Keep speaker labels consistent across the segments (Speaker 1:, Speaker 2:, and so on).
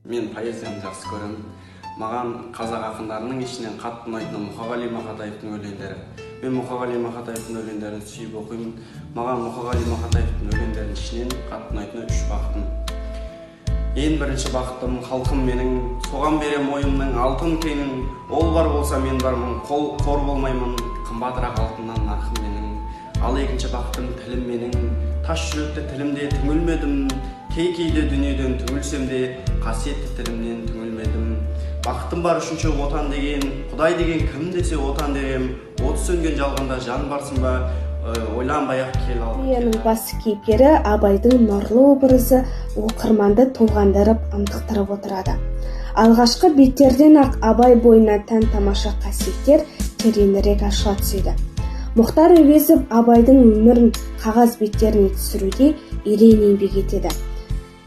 Speaker 1: Мен поэзияны жақсы көремін. Маған қазақ ақындарының ішінен қатты ұнайтыны Мұқағали Мақатаевтың өлеңдері. Мен Мұқағали Мақатаевтың өлеңдерін сүйіп оқимын. Маған Мұқағали Мақатаевтың өлеңдерінің ішінен қатты ұнайтыны үш бақытым. Ең бірінші бақытым халқым менің, соған берем ойымның алтын теңін. Ол бар болса мен бармын, қор болмаймын, қымбатырақ алтыннан нарқым менің. Ал екінші бақытым тілім менің, тас жүректі тілімде түңілмедім. Кейде дүниеден түңілсем де, қасиетті тілімнен түңілмедім. Бақытым бар үшінші отан деген, Құдай деген кім десе отан дерем. От сөнген жалғанда жан барсың ба, ойланбай-ақ кел ал.
Speaker 2: Поэзияның басты кейіпкері Абайдың нұрлы образы оқырманды толғандырып, ынтықтырып отырады. Алғашқы беттерден-ақ Абай бойына тән тамаша қасиеттер тереңірек ашыла түседі. Мұхтар Әуезов Абайдың өмірін қағаз беттеріне түсіруде ерен еңбек етеді.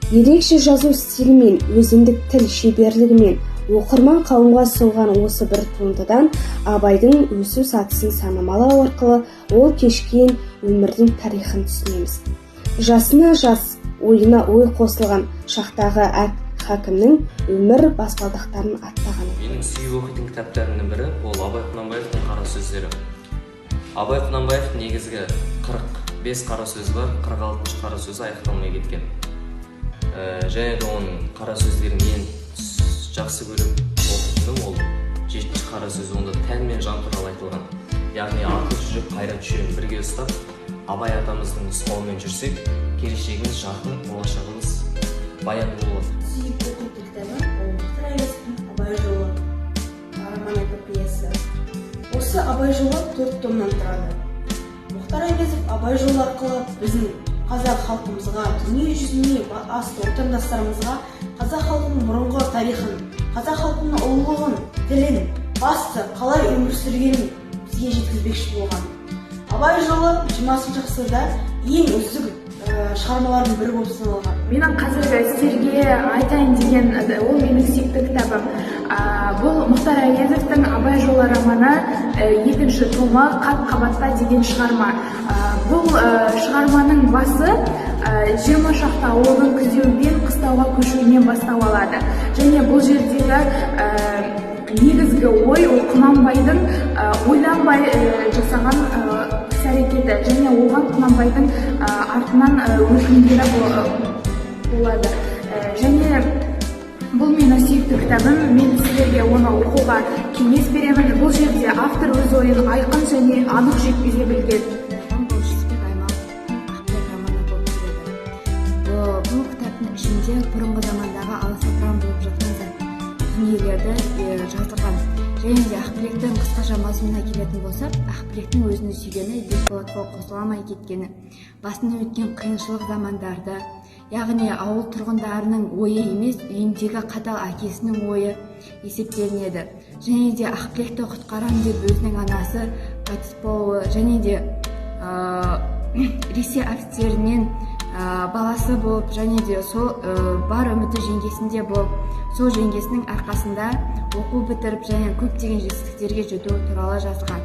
Speaker 2: Ерекше жазу стилімен, өзіндік тіл шеберлігімен оқырман қауымға ұсынған осы бір туындыдан Абайдың өсу сатысын санамалау арқылы ол кешкен өмірдің тарихын түсінеміз. Жасына жас, ойына ой қосылған шақтағы хакімнің өмір баспалдақтарын аттағаны.
Speaker 3: Менің сүйіп оқитын кітаптарымның бірі ол Абай Құнанбаевтың қара сөздері. Абай Құнанбаевтың негізгі 45 қара сөзі бар, 46 қара сөзі аяқталмай кеткен. Және де оның қара сөздерін ең жақсы көріп оқитыным ол 7 қара сөз, онда тән мен жан туралы айтылған. Яғни ақыл, жүрек, қайрат жүйені бірге ұстап, Абай атамыздың нұсқауымен жүрсек, келешегіміз жарқын, болашағымыз баянды болады.
Speaker 4: Сүйіп оқитын кітабым ол Мұхтар Әуезовтің Абай жолы роман эпопеясы. Осы Абай жолы 4 томнан тұрады. Мұхтар Әуезов Абай жолы арқылы біздің қазақ халқымызға, дүние жүзіне асты отандастарымызға қазақ халқының бұрынғы тарихын, қазақ халқының ұлылығын, тілін, басты қалай өмір сүргенін бізге жеткізбекші болған. Абай жолы 20 ғасырда ең үздік шығармалардың бірі болып саналған.
Speaker 5: Менің қазіргі сіздерге айтайын деген ол менің сүйікті кітабым. Бұл Мұхтар Әуезовтың Абай жолы романы 2-ші томы «Қат-қабатта» деген шығарма. Бұл шығарманың басы 20 шақты ауылдың күздеуінен қыстауға көшуінен бастау алады. Және бұл жердегі негізгі ой ол Құнанбайдың ойланбай жасаған әрекеті, және оған Құнанбайдың артынан өкімдері болады. Және бұл менің сүйікті кітабым, мен сіздерге оны оқуға кеңес беремін. Бұл жерде автор өз ойын айқын және анық жеткізе білген.
Speaker 6: Бұл Жүсіпбек Аймауытовтың Ақбілек романы болып келеді. Бұл кітаптың ішінде бұрынғы замандағы аласапыран болып жатқан дүниелерді жазылған. Және де Ақбілектің қысқаша мазмұнына келетін болсақ, Ақбілектің өзінің сүйгені Бекболатқа қосыла алмай кеткені, басында өткен қиыншылық замандарды, яғни ауыл тұрғындарының ойы емес, үйіндегі қатал әкесінің ойы есептелінеді. Және де Ақбілекті құтқарам деп өзінің анасы қайтыс болуы, және де Ресей офицерінен баласы болып, және де сол бар үміті жеңгесінде болып, сол жеңгесінің арқасында оқу бітіріп және көптеген жетістіктерге жету туралы жазған.